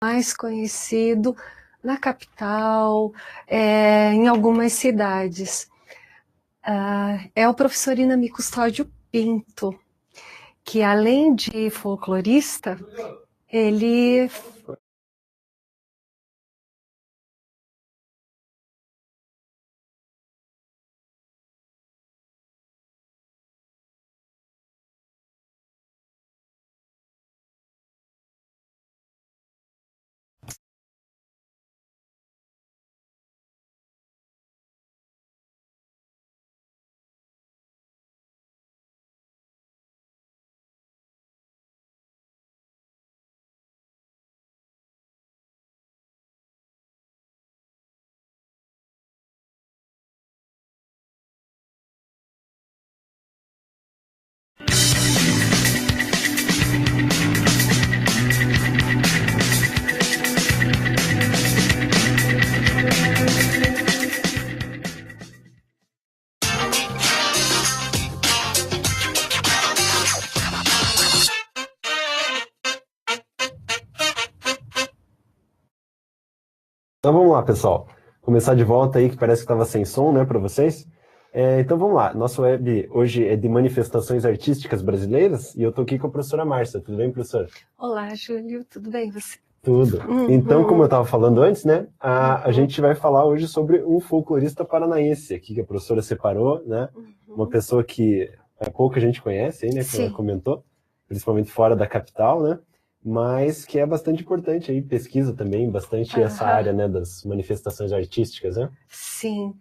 mais conhecido na capital, em algumas cidades. É o professor Inami Custódio Pinto, que além de folclorista, ele Então vamos lá, pessoal. Começar de volta aí, que parece que estava sem som, né, para vocês. Então vamos lá. Nosso web hoje é de manifestações artísticas brasileiras e eu estou aqui com a professora Márcia. Tudo bem, professora? Olá, Júlio, tudo bem você? Tudo. Então, como eu estava falando antes, né, a gente vai falar hoje sobre um folclorista paranaense aqui que a professora separou, né, uma pessoa que pouca gente conhece, aí, né, que ela comentou, principalmente fora da capital, né, mas que é bastante importante aí, pesquisa também, bastante essa área, né, das manifestações artísticas, né? Sim.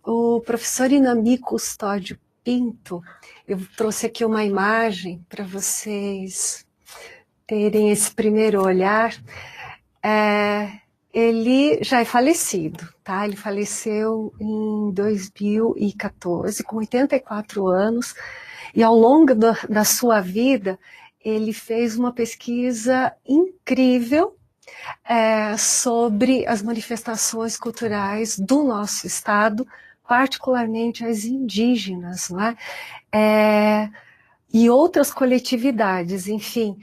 O professor Inami Custódio Pinto, eu trouxe aqui uma imagem para vocês terem esse primeiro olhar. Ele já é falecido, tá? Ele faleceu em 2014, com 84 anos, e ao longo da sua vida, ele fez uma pesquisa incrível sobre as manifestações culturais do nosso estado, particularmente as indígenas, né? E outras coletividades, enfim.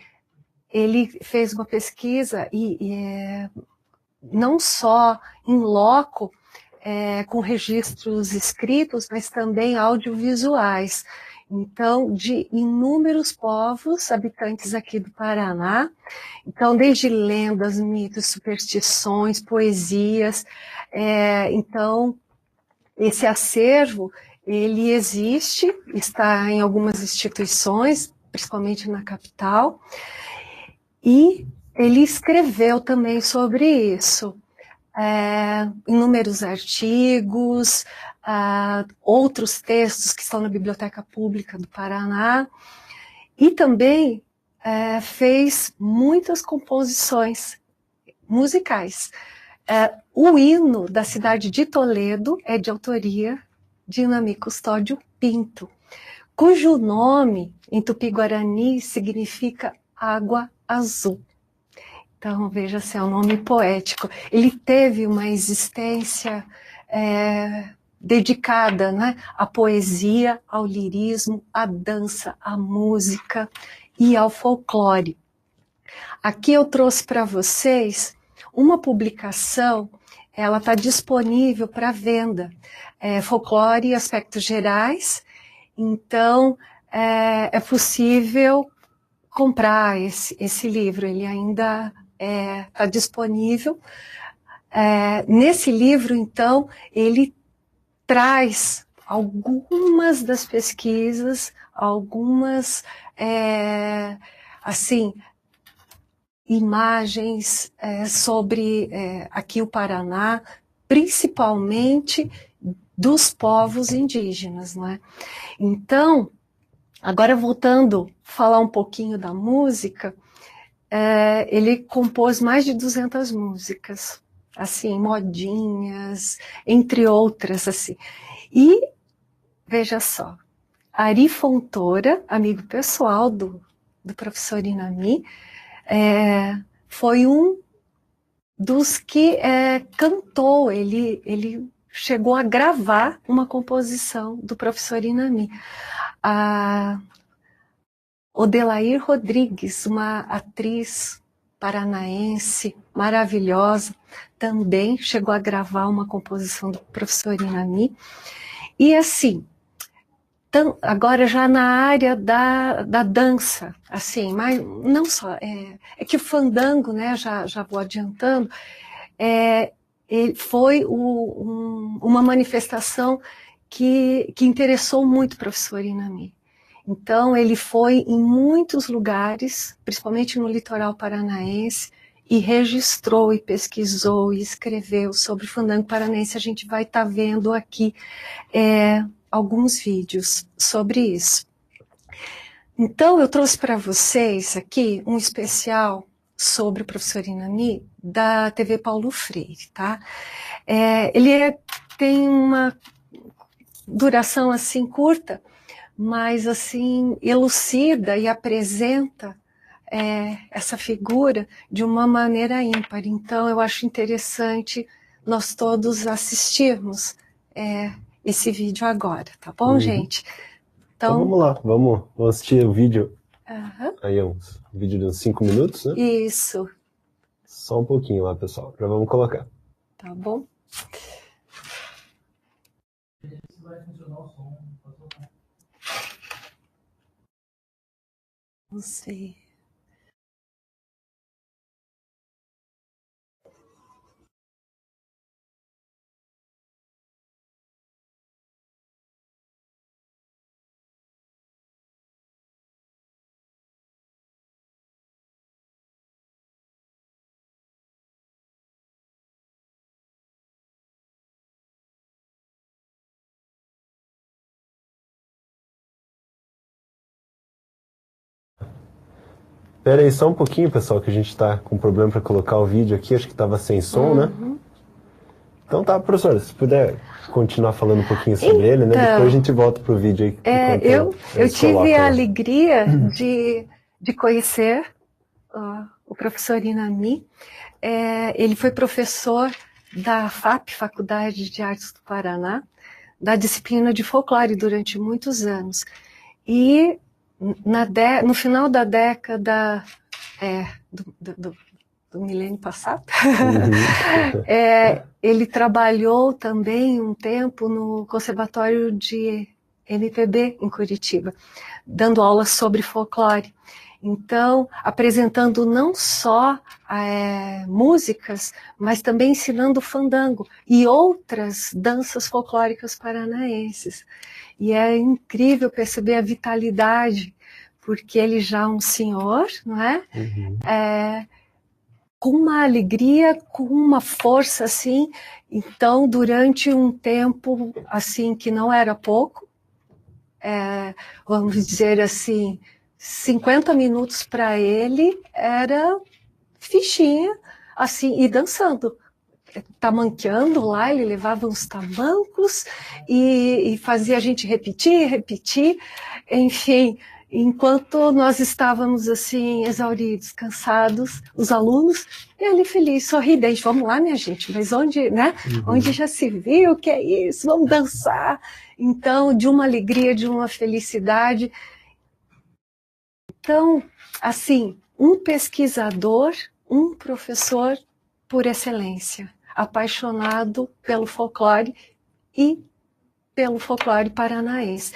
Ele fez uma pesquisa não só em loco, com registros escritos, mas também audiovisuais. Então, de inúmeros povos habitantes aqui do Paraná. Então, desde lendas, mitos, superstições, poesias. Então, esse acervo, ele existe, está em algumas instituições, principalmente na capital, e ele escreveu também sobre isso. Inúmeros artigos, outros textos que estão na Biblioteca Pública do Paraná, e também fez muitas composições musicais. O hino da cidade de Toledo é de autoria de Inami Custódio Pinto, cujo nome em Tupi-Guarani significa água azul. Então, veja se é um nome poético. Ele teve uma existência dedicada, né, à poesia, ao lirismo, à dança, à música e ao folclore. Aqui eu trouxe para vocês uma publicação, ela está disponível para venda, Folclore e Aspectos Gerais, então é possível comprar esse livro, ele ainda está disponível. Nesse livro, então, ele traz algumas das pesquisas, algumas, assim, imagens sobre aqui o Paraná, principalmente dos povos indígenas, não é? Então, agora voltando a falar um pouquinho da música, ele compôs mais de 200 músicas, assim, modinhas, entre outras, assim. E, veja só, Ari Fontoura, amigo pessoal do professor Inami, foi um dos que cantou, ele chegou a gravar uma composição do professor Inami. A Odelair Rodrigues, uma atriz paranaense, maravilhosa, também chegou a gravar uma composição do professor Inami. E assim, agora já na área da dança, assim, mas não só, é que o fandango, né, já vou adiantando, ele foi uma manifestação que interessou muito o professor Inami. Então, ele foi em muitos lugares, principalmente no litoral paranaense, e registrou, e pesquisou, e escreveu sobre o fandango paranaense. A gente vai estar vendo aqui alguns vídeos sobre isso. Então, eu trouxe para vocês aqui um especial sobre o professor Inami, da TV Paulo Freire, tá? Ele tem uma duração assim curta, mas assim elucida e apresenta essa figura de uma maneira ímpar. Então eu acho interessante nós todos assistirmos esse vídeo agora, tá bom, gente? Então vamos lá, vamos assistir o vídeo. Aí um vídeo de uns 5 minutos, né? Isso. Só um pouquinho lá, pessoal, já vamos colocar. Tá bom? Vai funcionar o som. Não sei. Espera aí só um pouquinho, pessoal, que a gente está com problema para colocar o vídeo aqui, acho que estava sem som, né? Então tá, professora, se puder continuar falando um pouquinho sobre ele, né? Depois a gente volta pro vídeo aí. Eu tive a alegria de conhecer o professor Inami. Ele foi professor da FAP, Faculdade de Artes do Paraná, da disciplina de folclore durante muitos anos. E no final da década do milênio passado, ele trabalhou também um tempo no Conservatório de MPB em Curitiba, dando aulas sobre folclore. Então, apresentando não só músicas, mas também ensinando fandango e outras danças folclóricas paranaenses. E é incrível perceber a vitalidade, porque ele já é um senhor, não é? Com uma alegria, com uma força, assim. Então, durante um tempo, assim, que não era pouco, vamos dizer assim, 50 minutos para ele era fichinha, assim, e dançando. Tamanqueando lá, ele levava uns tamancos e fazia a gente repetir, enfim, enquanto nós estávamos assim, exauridos, cansados, os alunos, ele feliz, sorridente, vamos lá, minha gente, mas onde, né? Onde já se viu, o que é isso? Vamos dançar. Então, de uma alegria, de uma felicidade. Então, assim, um pesquisador, um professor por excelência, apaixonado pelo folclore e pelo folclore paranaense.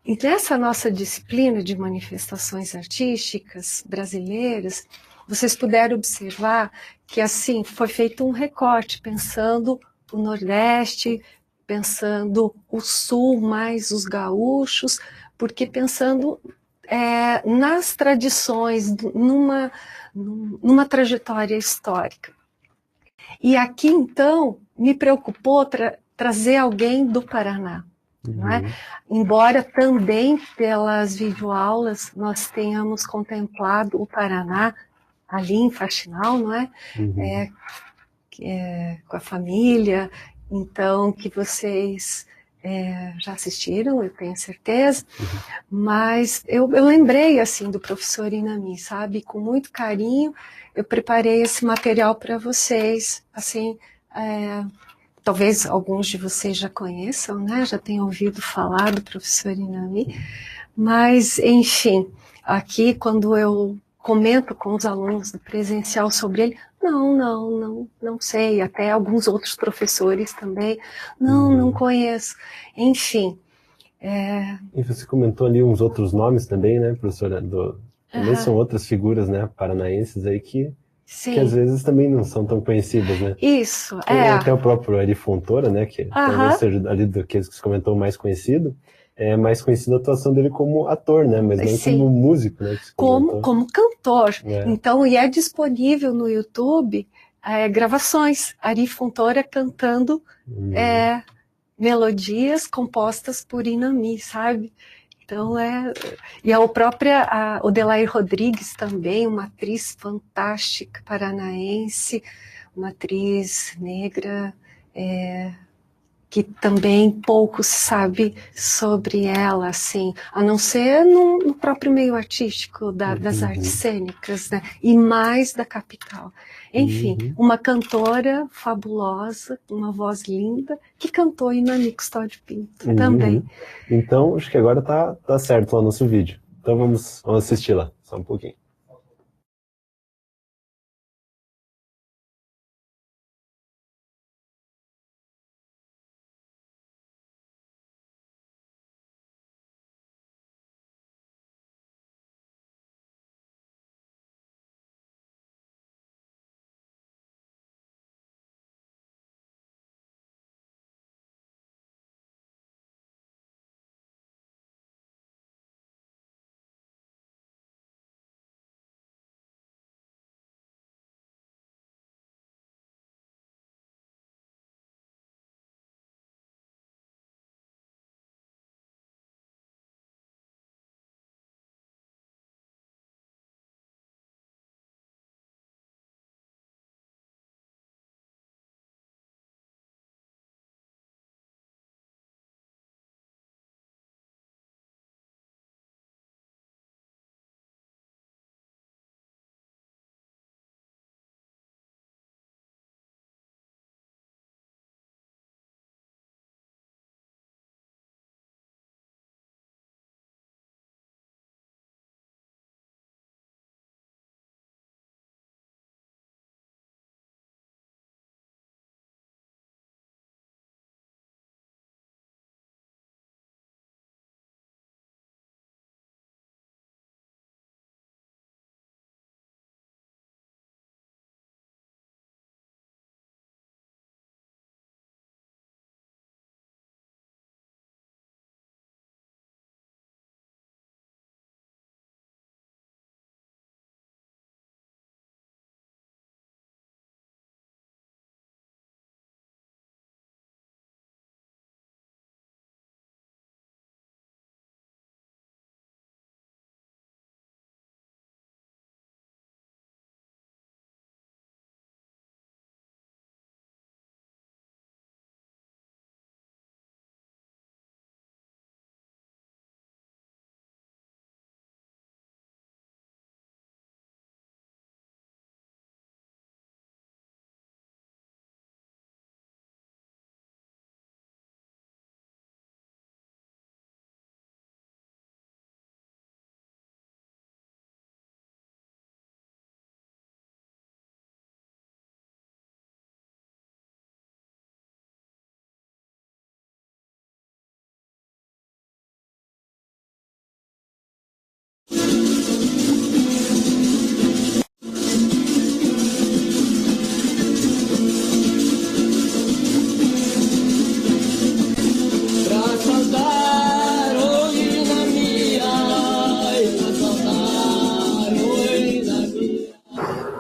E nessa nossa disciplina de manifestações artísticas brasileiras, vocês puderam observar que assim foi feito um recorte, pensando o Nordeste, pensando o Sul, mais os gaúchos, porque pensando nas tradições, numa trajetória histórica. E aqui, então, me preocupou trazer alguém do Paraná. Não é? Embora também pelas videoaulas nós tenhamos contemplado o Paraná ali em Faxinal, não é? Com a família, então que vocês já assistiram, eu tenho certeza, mas eu lembrei assim do professor Inami, sabe? Com muito carinho eu preparei esse material para vocês, assim, talvez alguns de vocês já conheçam, né? Já tenham ouvido falar do professor Inami, mas, enfim, aqui quando eu comento com os alunos do presencial sobre ele. Não sei. Até alguns outros professores também. Não conheço. Enfim. E você comentou ali uns outros nomes também, né, professora? Também são outras figuras, né, paranaenses aí que às vezes também não são tão conhecidas, né? Isso, Até o próprio Ari Fontoura, né, que talvez seja ali daqueles que você comentou mais conhecido, é mais conhecida a atuação dele como ator, né, mas não como músico, né? Como cantor. Então, e é disponível no YouTube gravações, Ari Fontoura cantando melodias compostas por Inami, sabe? Então e a própria Odelair Rodrigues também, uma atriz fantástica paranaense, uma atriz negra, que também pouco se sabe sobre ela, assim, a não ser no próprio meio artístico das artes cênicas, né? E mais da capital. Enfim, uma cantora fabulosa, uma voz linda, que cantou Inami Custódio Pinto também. Então, acho que agora tá certo lá no nosso vídeo. Então vamos assistir lá, só um pouquinho.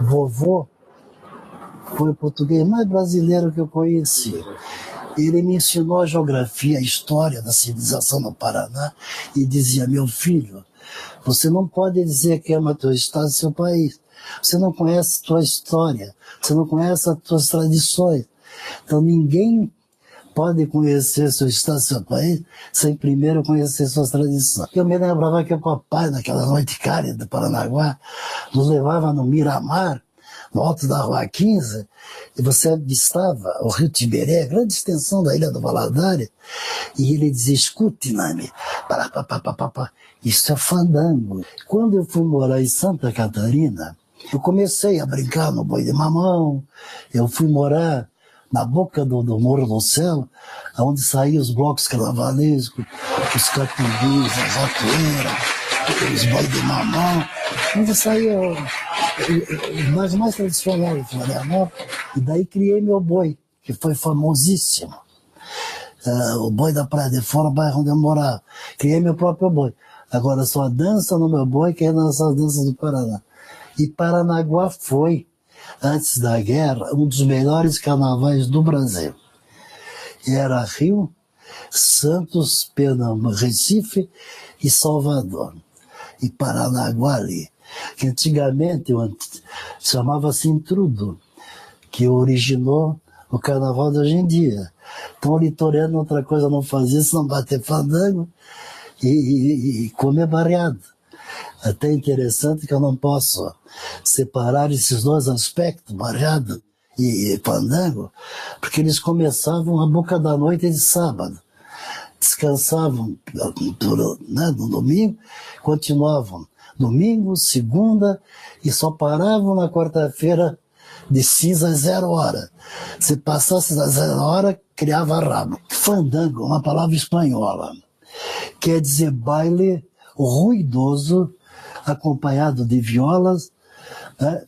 Vovô foi o português mais brasileiro que eu conheci. Ele me ensinou a geografia, a história da civilização no Paraná e dizia: meu filho, você não pode dizer que ama teu estado e seu país. Você não conhece a tua história, você não conhece as tuas tradições. Então ninguém pode conhecer seu estado e seu país sem primeiro conhecer suas tradições. Eu me lembrava que o papai, naquela noite cálida do Paranaguá, nos levava no Miramar, no alto da Rua 15, e você avistava o rio Tiberé, a grande extensão da Ilha do Valadares, e ele dizia: escute, Nami, Isso é fandango. Quando eu fui morar em Santa Catarina, eu comecei a brincar no boi de mamão, eu fui morar na boca do Morro do Céu, onde saíam os blocos carnavalescos, os catumbis, a ratoeira, os boi de mamão, onde saía o mais tradicional de Florianópolis, e daí criei meu boi, que foi famosíssimo. O boi da Praia de Fora, bairro onde eu morava. Criei meu próprio boi. Agora só dança no meu boi, que é dançar as danças do Paraná. E Paranaguá foi, antes da guerra, um dos melhores carnavais do Brasil. Era Rio, Santos, Pernambuco, Recife e Salvador. E Paranaguá ali, que antigamente chamava-se Intrudo, que originou o carnaval de hoje em dia. Então o litorano outra coisa não fazia senão bater fandango e comer barreado. Até interessante que eu não posso separar esses dois aspectos, barreado e fandango, porque eles começavam a boca da noite de sábado. Descansavam no domingo, continuavam domingo, segunda, e só paravam na quarta-feira de cinza às 0 hora. Se passasse das 0 hora, criava rabo. Fandango, uma palavra espanhola, quer dizer baile ruidoso, acompanhado de violas,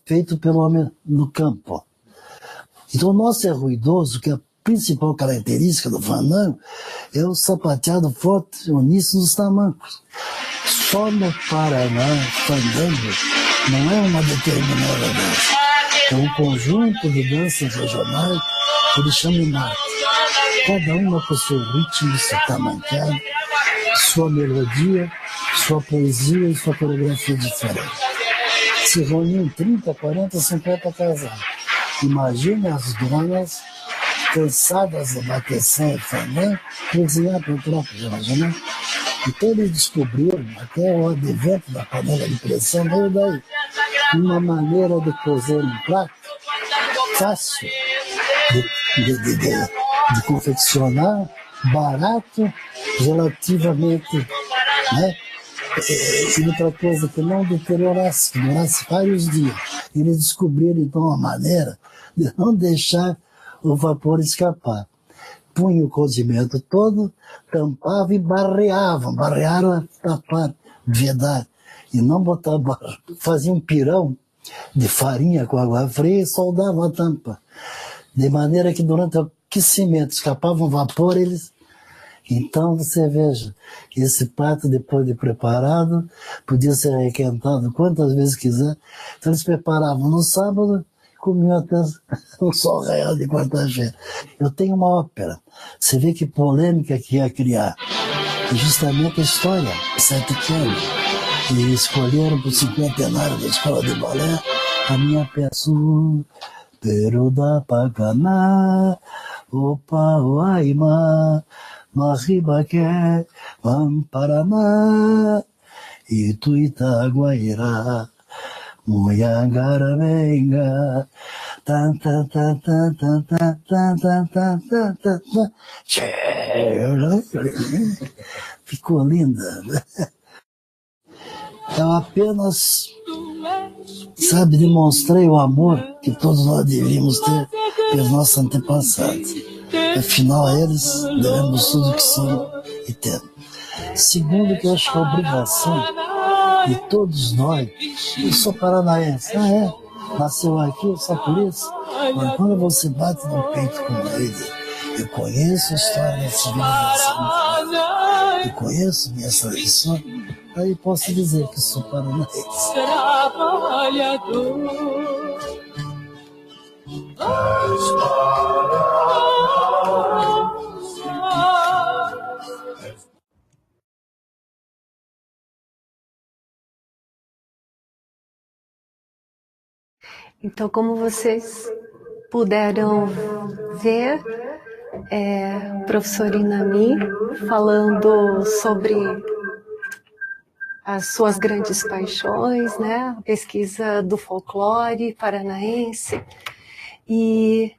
feito pelo homem no campo. Então o nosso é ruidoso, que a principal característica do fandango é o sapateado forte, uníssono dos tamancos. Só no Paraná, fandango não é uma determinada dança, é um conjunto de danças regionais que eles chamam de mate. Cada uma com seu ritmo, seu tamanqueado, sua melodia, sua poesia e sua coreografia diferente. Se reuniam 30, 40, 50 casais. Imagine as donas cansadas de bater sem fandango, cozinhar para o próprio imagina. Então eles descobriram, até o advento da panela de pressão, veio daí, uma maneira de cozer um prato fácil de confeccionar, barato, relativamente, né? E outra coisa que não deteriorasse, que durasse vários dias. Eles descobriram então uma maneira de não deixar o vapor escapar. Punha o cozimento todo, tampava e barreavam. Barrearam a tapar, vedar. E não botava, fazia um pirão de farinha com água fria e soldava a tampa. De maneira que durante o aquecimento escapava um vapor, eles... Então você veja, esse prato depois de preparado, podia ser requentado quantas vezes quiser. Então eles preparavam no sábado, comiam até o sol real de quarta-feira. Eu tenho uma ópera, você vê que polêmica que ia criar. E justamente a história, 7 anos. E escolheram para o 50º da Escola de Balé a minha peça, Pero da Paganá, Opa Uaima, Maribaqué, Paraná, Ituitaguairá, Muyangaramenga, tan tan tan tan tan tan tan tan tan tan tan. Ficou linda. Eu apenas, demonstrei o amor que todos nós devíamos ter pelos nossos antepassados. Afinal, a eles devemos tudo que são e temos. Segundo, que eu acho que é obrigação de todos nós. Eu sou paranaense. Nasceu aqui, só por isso? Mas quando você bate no peito com ele, eu conheço a história da civilização, eu conheço minha tradição, aí posso dizer que sou paranaense. Então, como vocês puderam ver, o professor Inami falando sobre as suas grandes paixões, né? A pesquisa do folclore paranaense. E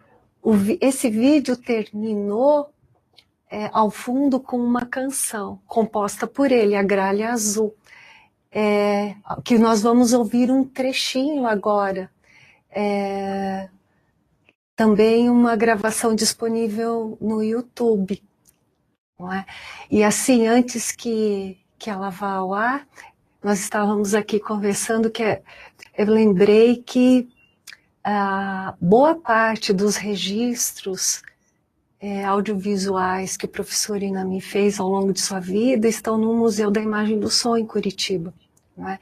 esse vídeo terminou ao fundo com uma canção composta por ele, A Gralha Azul. que nós vamos ouvir um trechinho agora. Também uma gravação disponível no YouTube. Não é? E assim, antes que ela vá ao ar, nós estávamos aqui conversando que eu lembrei que boa parte dos registros audiovisuais que o professor Inami fez ao longo de sua vida estão no Museu da Imagem do Som, em Curitiba. Não é?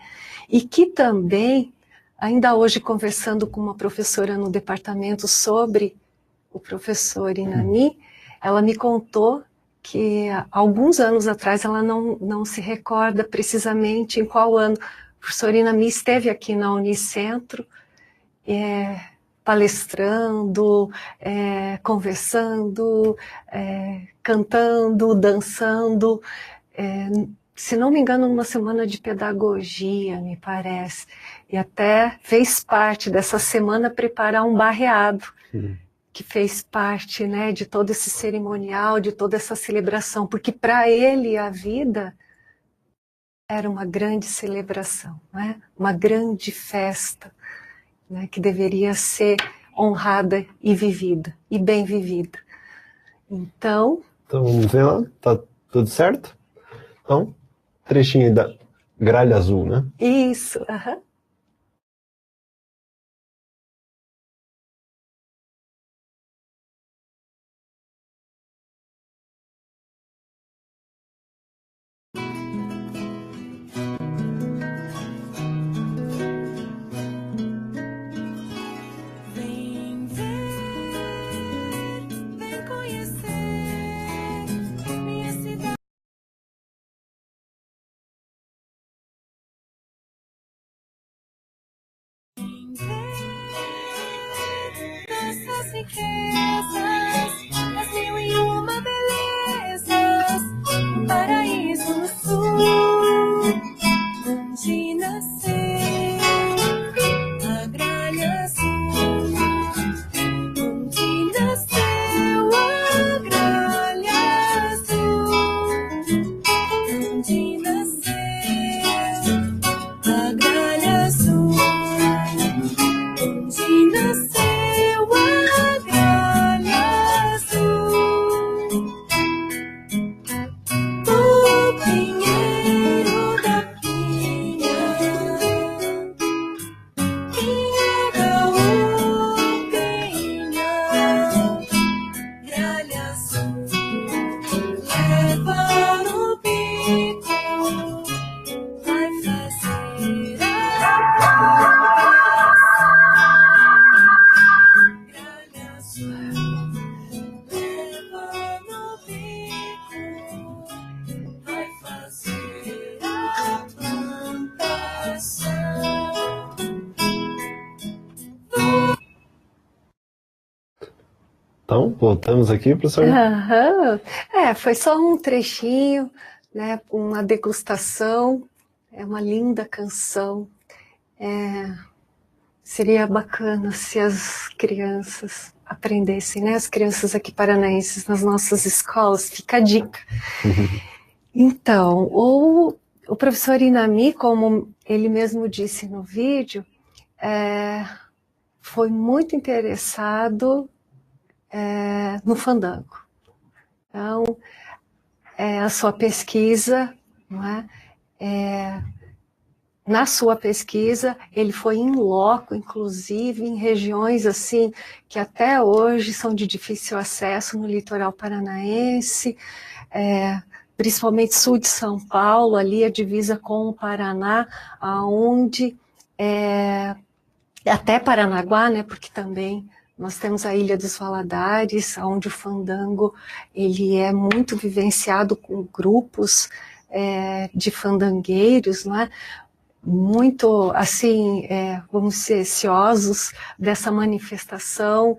E que também, ainda hoje conversando com uma professora no departamento sobre o professor Inami, ela me contou que alguns anos atrás, ela não se recorda precisamente em qual ano, o professor Inami esteve aqui na Unicentro, palestrando, conversando, cantando, dançando, se não me engano, numa semana de pedagogia, me parece, e até fez parte dessa semana preparar um barreado, que fez parte, né, de todo esse cerimonial, de toda essa celebração, porque para ele a vida era uma grande celebração, né? Uma grande festa, né, que deveria ser honrada e vivida, e bem vivida. Então vamos ver lá, tá tudo certo? Então, trechinho aí da Gralha Azul, né? Isso, aham. Então, voltamos aqui, professor? Foi só um trechinho, né, uma degustação, é uma linda canção. Seria bacana se as crianças aprendessem, né, as crianças aqui paranaenses nas nossas escolas, fica a dica. Então, o professor Inami, como ele mesmo disse no vídeo, foi muito interessado no fandango. Então, a sua pesquisa, não é? Na sua pesquisa, ele foi in loco, inclusive em regiões assim que até hoje são de difícil acesso no litoral paranaense, principalmente sul de São Paulo, ali a divisa com o Paraná, aonde até Paranaguá, né? Porque também nós temos a Ilha dos Valadares, onde o fandango ele é muito vivenciado com grupos de fandangueiros, não é? Muito, assim, vamos ser ciosos dessa manifestação,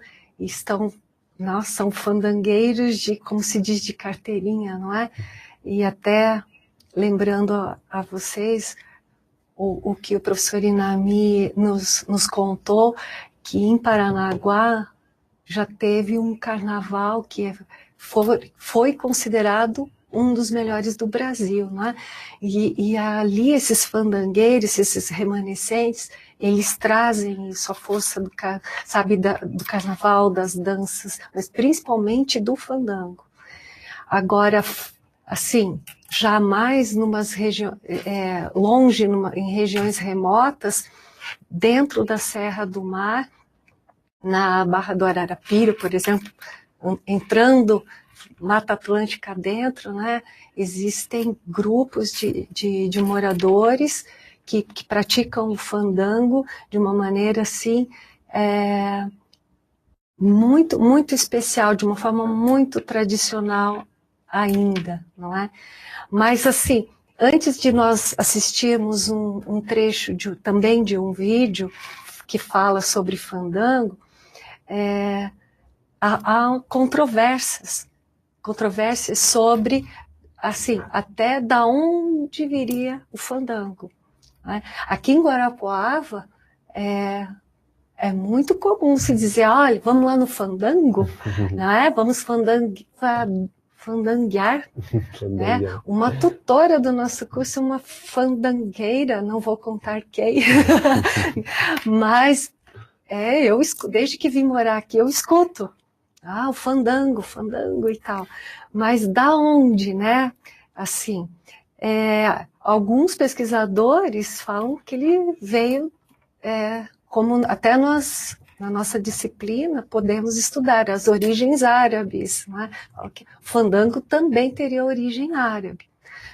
são fandangueiros como se diz, de carteirinha, não é? E até, lembrando a vocês, o que o professor Inami nos contou, que em Paranaguá já teve um carnaval que foi considerado um dos melhores do Brasil, né? E ali esses fandangueiros, esses remanescentes, eles trazem isso, a força do, sabe, do carnaval, das danças, mas principalmente do fandango. Agora, assim, jamais longe, em regiões remotas, dentro da Serra do Mar, na Barra do Ararapira, por exemplo, entrando Mata Atlântica dentro, né, existem grupos de moradores que praticam o fandango de uma maneira assim, muito, muito especial, de uma forma muito tradicional ainda, não é? Mas assim, antes de nós assistirmos um trecho também de um vídeo que fala sobre fandango, há controvérsias sobre, assim, até da onde viria o fandango, né? Aqui em Guarapuava é muito comum se dizer, olha, vamos lá no fandango, né? Vamos fandanguear, né? Uma tutora do nosso curso, uma fandangueira, não vou contar quem, mas desde que vim morar aqui, eu escuto. O fandango e tal. Mas da onde, né? Assim, alguns pesquisadores falam que ele veio, como até nós, na nossa disciplina, podemos estudar as origens árabes, né? O fandango também teria origem árabe.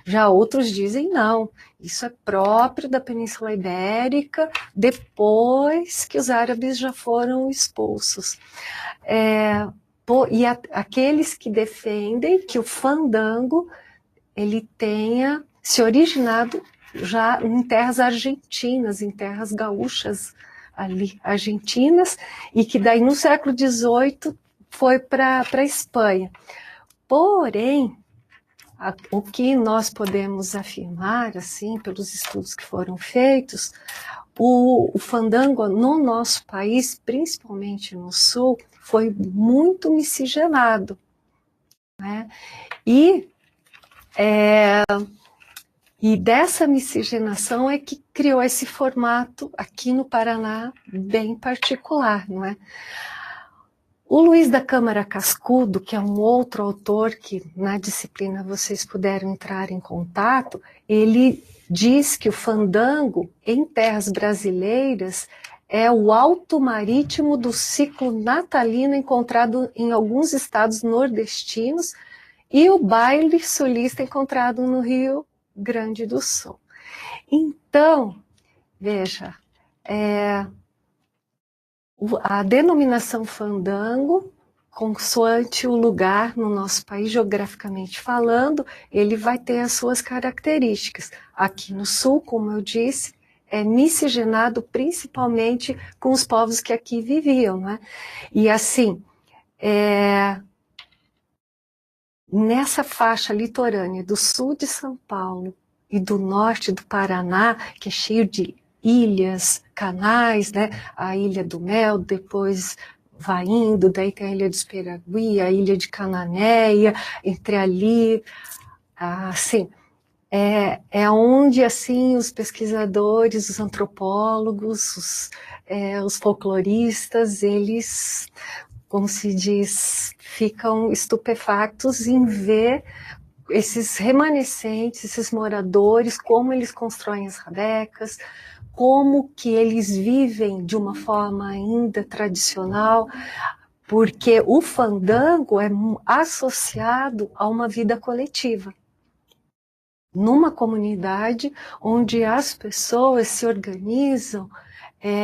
Já outros dizem não, isso é próprio da Península Ibérica, depois que os árabes já foram expulsos. E aqueles que defendem que o fandango ele tenha se originado já em terras argentinas, em terras gaúchas ali, argentinas, e que daí no século XVIII foi para a Espanha. Porém, o que nós podemos afirmar, assim, pelos estudos que foram feitos, o fandango no nosso país, principalmente no sul, foi muito miscigenado, né? E dessa miscigenação é que criou esse formato aqui no Paraná bem particular, não é? O Luiz da Câmara Cascudo, que é um outro autor que na disciplina vocês puderam entrar em contato, ele diz que o fandango em terras brasileiras é o alto marítimo do ciclo natalino encontrado em alguns estados nordestinos e o baile sulista encontrado no Rio Grande do Sul. Então, veja, a denominação fandango, consoante o lugar no nosso país, geograficamente falando, ele vai ter as suas características. Aqui no sul, como eu disse, é miscigenado principalmente com os povos que aqui viviam, né? E assim, nessa faixa litorânea do sul de São Paulo e do norte do Paraná, que é cheio de ilhas, canais, né? A Ilha do Mel, depois vai indo, daí tem a Ilha do Esperagui, a Ilha de Cananéia, entre ali, assim, é onde, assim, os pesquisadores, os antropólogos, os folcloristas, eles, como se diz, ficam estupefactos em ver esses remanescentes, esses moradores, como eles constroem as rabecas, como que eles vivem de uma forma ainda tradicional, porque o fandango é associado a uma vida coletiva. Numa comunidade onde as pessoas se organizam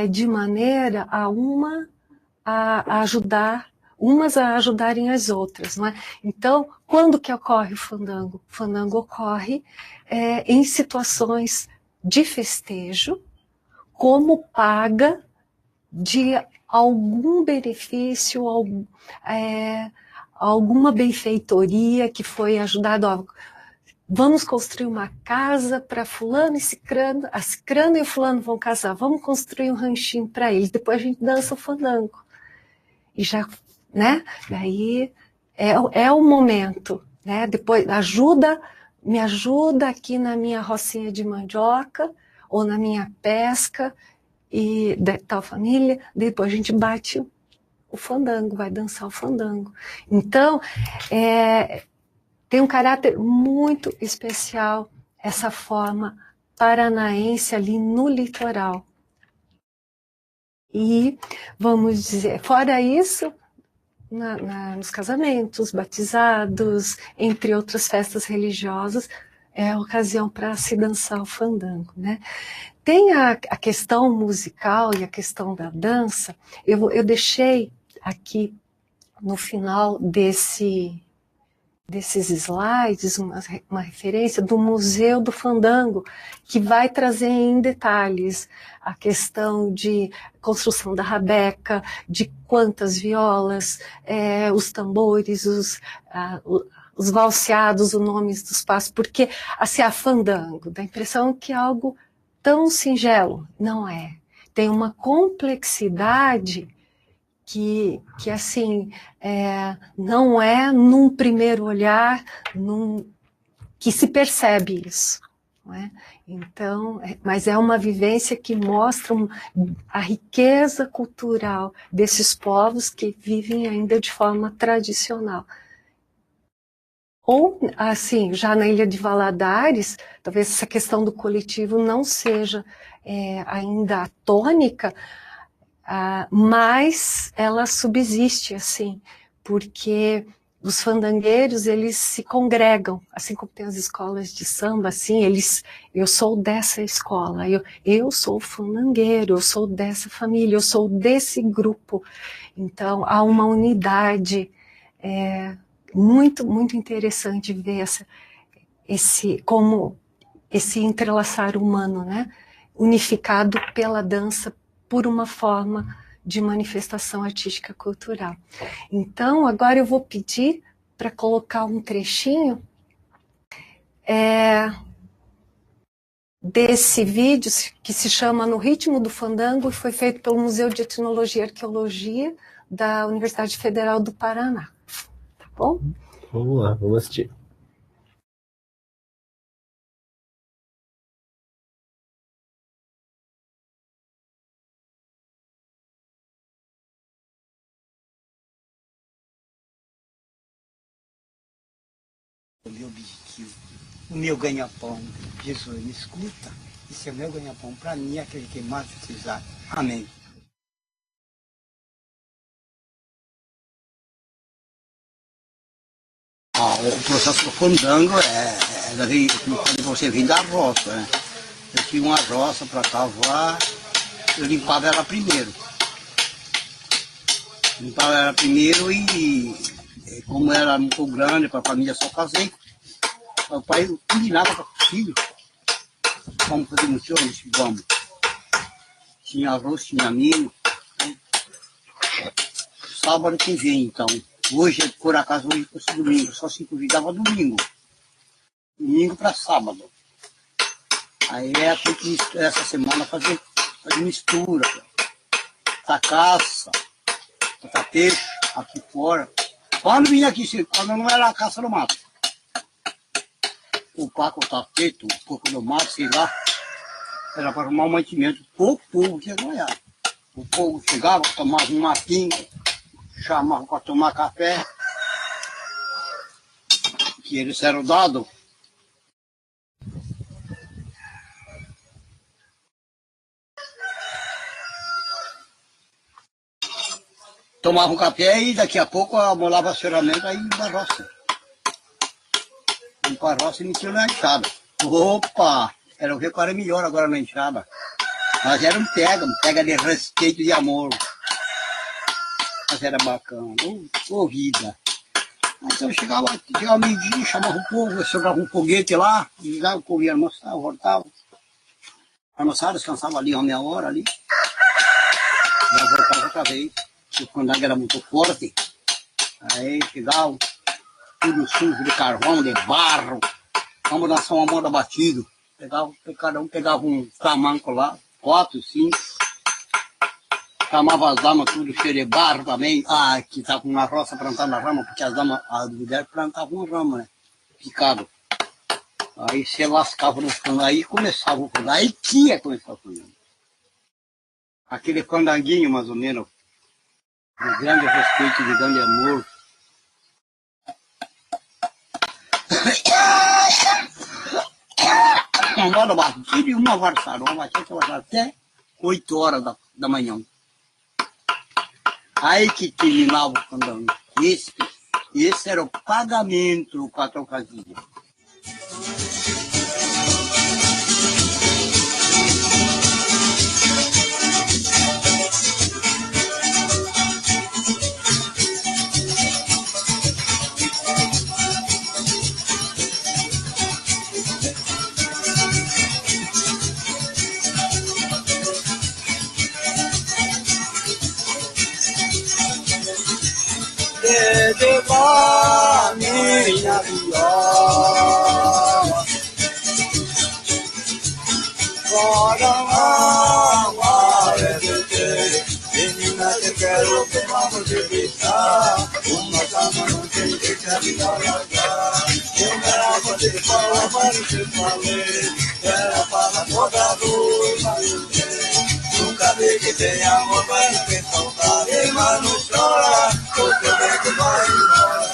de maneira a ajudar, umas a ajudarem as outras, não é? Então, quando que ocorre o fandango? O fandango ocorre em situações de festejo, como paga de algum benefício, alguma benfeitoria que foi ajudado. Vamos construir uma casa para fulano e cicrano, a cicrano e o fulano vão casar, vamos construir um ranchinho para eles, depois a gente dança o fandango. E já, né? Daí é o momento né? Depois me ajuda aqui na minha rocinha de mandioca ou na minha pesca e de tal família. Depois a gente bate o fandango, vai dançar o fandango. Então, tem um caráter muito especial essa forma paranaense ali no litoral. E, vamos dizer, fora isso, nos casamentos, batizados, entre outras festas religiosas, é a ocasião para se dançar o fandango, né? Tem a questão musical e a questão da dança, eu deixei aqui no final desses slides uma referência do Museu do Fandango, que vai trazer em detalhes a questão de construção da rabeca, de quantas violas, os tambores, os valseados, os nomes dos passos, porque assim, a fandango, dá a impressão que é algo tão singelo. Não é. Tem uma complexidade que assim, não é num primeiro olhar que se percebe isso. Não é? Então, mas é uma vivência que mostra a riqueza cultural desses povos que vivem ainda de forma tradicional. Ou, assim, já na Ilha de Valadares, talvez essa questão do coletivo não seja ainda a tônica, mas ela subsiste, assim, porque os fandangueiros, eles se congregam, assim como tem as escolas de samba, assim, eu sou dessa escola, eu sou fandangueiro, eu sou dessa família, eu sou desse grupo. Então, há uma unidade muito, muito interessante ver como esse entrelaçar humano, né? Unificado pela dança, por uma forma de manifestação artística cultural. Então, agora eu vou pedir para colocar um trechinho desse vídeo que se chama No Ritmo do Fandango e foi feito pelo Museu de Etnologia e Arqueologia da Universidade Federal do Paraná. Tá bom? Vamos lá, vamos assistir. O meu objetivo, o meu ganha-pão. Jesus, me escuta. Esse é o meu ganha-pão. Para mim, é aquele que mais precisar. Amém. O processo do fandango você vem da roça, né? Eu tinha uma roça para cavar, eu limpava ela primeiro. E como era muito grande para a família, só casei. O pai combinava com o filho. Vamos fazer um show, vamos. Tinha arroz, tinha milho. Sábado que vem, então. Hoje, por acaso, hoje fosse domingo. Só se convidava domingo. Domingo para sábado. Aí tem que essa semana fazer mistura. Tá caça, tá peixe, aqui fora. Quando vinha aqui, quando não era a caça no mato. O paco tá feito, um pouco do mato, sei lá. Era para arrumar um mantimento pro povo que ia ganhar. O povo chegava, tomava um matinho, chamava para tomar café, que eles eram dados. Tomava um café e daqui a pouco amolava a ferramenta e ia para a roça. Ia para a roça e metia na enxada. Opa! Era o que era melhor agora na enxada. Mas era um pega de respeito e de amor. Mas era bacana, vida. Então chegava meio-dia, chamava o povo, sobrava um foguete lá, ligava o povo ia almoçar, voltava. Almoçava, descansava ali uma meia hora ali. Já voltava outra vez. O fandango era muito forte. Aí chegava, tudo sujo de carvão, de barro. Vamos dançar uma moda batido. Cada um pegava um tamanco lá, 4, 5. Chamava as damas tudo cheio de barro também. Que estava com uma roça plantando na rama, porque as mulheres plantavam uma rama, né? picado. Aí você lascava no fundo, aí começava o fundo, aí tinha que começar o fundo. Aquele fandanguinho, mais ou menos, de grande respeito, de grande amor. Uma batida e uma varsarola, até 8 horas da manhã. Aí que terminava o fandango. Esse era o pagamento do patrão fazia. Levar minha viola, fora uma menina, te quero tomar você beijar, uma cama não tem que a viola largar. Eu era você fala, mas você falei, era para toda noite. Nunca vi que tem amor, mas não tem saudade, mas não chora, porque o vento vai embora.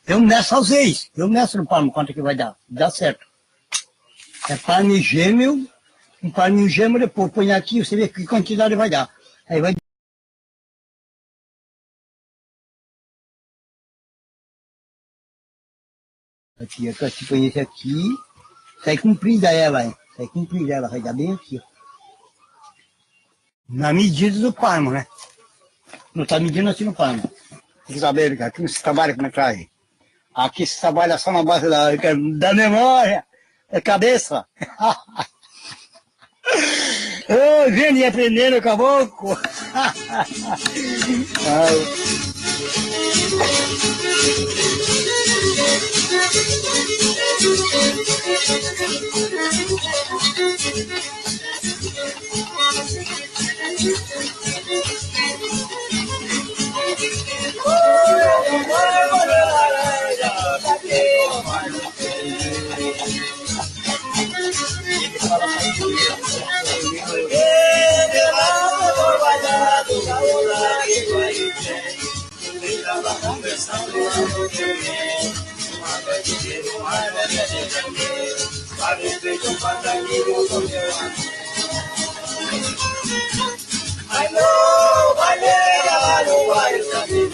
Eu meço às vezes, eu meço no palmo quanto que vai dar, dá certo. É palmo gêmeo, um palmo gêmeo, depois põe aqui, você vê que quantidade vai dar. Aí vai. Aqui, você põe esse aqui, sai comprida ela, hein? Sai comprida ela, vai dar bem aqui, ó. Na medida do palmo, né? Não está medindo assim no palmo. Tem que saber, aqui não se trabalha como é que traz. Aqui se trabalha só na base da memória, é cabeça. Ô, vendo e aprendendo, caboclo. I know, vai ver lá no bairro também.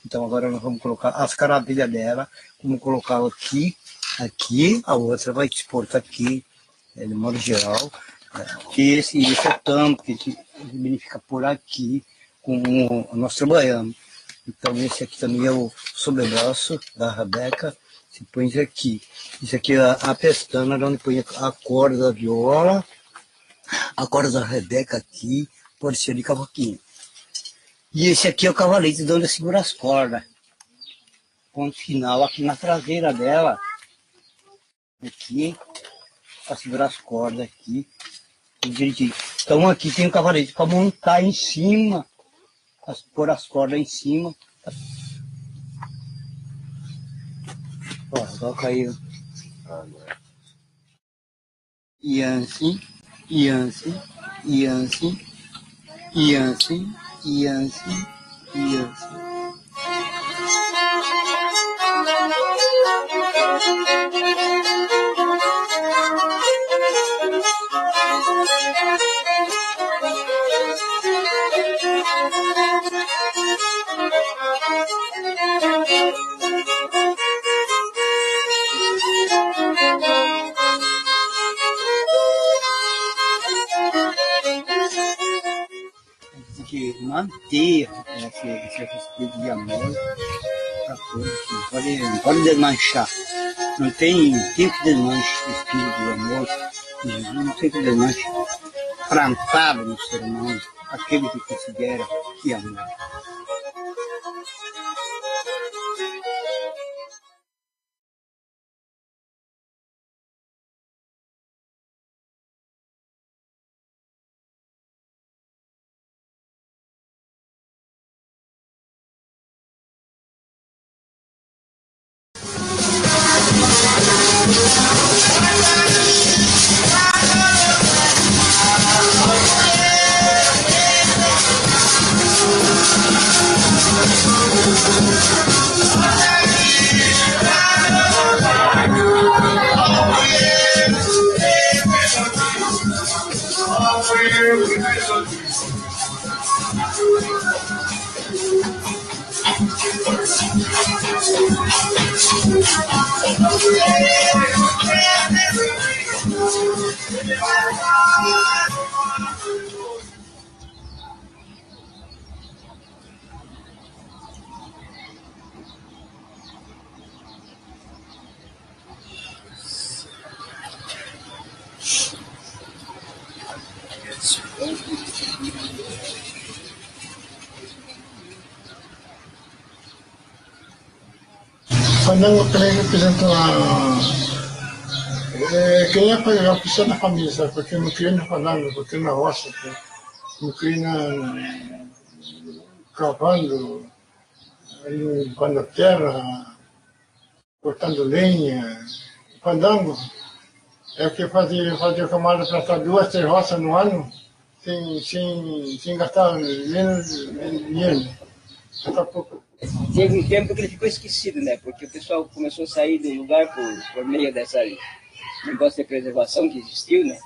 Então agora nós vamos colocar as caravelhas dela, vamos colocar aqui, a outra vai exportar aqui, de modo geral. Esse é o tampo que significa por aqui, como nós trabalhamos. Então esse aqui também é o sobrebraço da Rebeca, se põe isso aqui. Isso aqui é a pestana, onde põe a corda da viola, a corda da Rebeca aqui, pode ser de cavaquinho. E esse aqui é o cavalete de onde segura as cordas. Ponto final aqui na traseira dela. Aqui, para segurar as cordas aqui. Tudo direitinho. Então aqui tem o cavalete para montar em cima, pôr as cordas em cima. Ó, toca aí. E assim, e assim, e assim, e assim, e assim, e assim. Que manter esse respeito de amor para todos, não pode desmanchar. Não tem que desmanche o espírito de amor. Jesus não tem que desmanche plantado no ser humano, aquele que considera que amor. Fandango também representa quem é a pessoa da família, sabe? Porque eu não criei no fandango, eu criei na roça, eu criei cavando, limpando a terra, cortando lenha. Fandango é o que fazia o camarada plantar 2, 3 roças no ano, sem gastar menos dinheiro, gastar pouco. Teve um tempo que ele ficou esquecido, né? Porque o pessoal começou a sair do lugar por meio dessa negócio de preservação que existiu, né?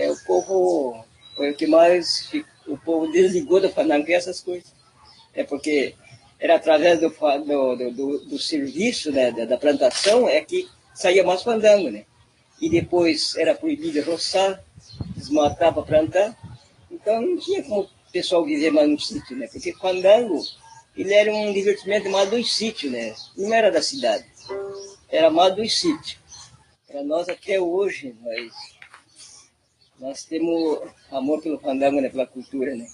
O povo foi o que mais... O povo desligou do fandango e essas coisas. Porque era através do serviço, né, da plantação, que saía mais fandango, né? E depois era proibido roçar, desmatar para plantar. Então não tinha como o pessoal viver mais no sítio, né? Porque fandango... Ele era um divertimento mais dos sítios, né? Não era da cidade. Era mais dos sítios. Para nós até hoje, nós temos amor pelo fandango, né? Pela cultura, né?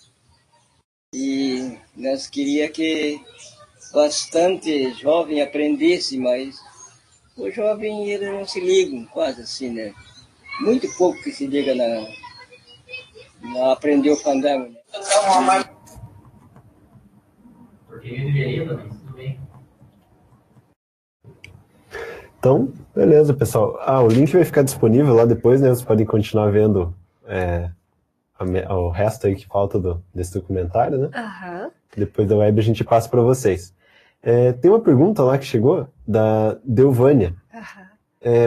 E nós queríamos que bastante jovem aprendesse, mas o jovem ele não se liga quase assim, né? Muito pouco que se liga na aprender o fandango, né? Então, beleza, pessoal. O link vai ficar disponível lá depois, né? Vocês podem continuar vendo o resto aí que falta desse documentário, né? Aham. Depois da web a gente passa para vocês. Tem uma pergunta lá que chegou, da Delvânia.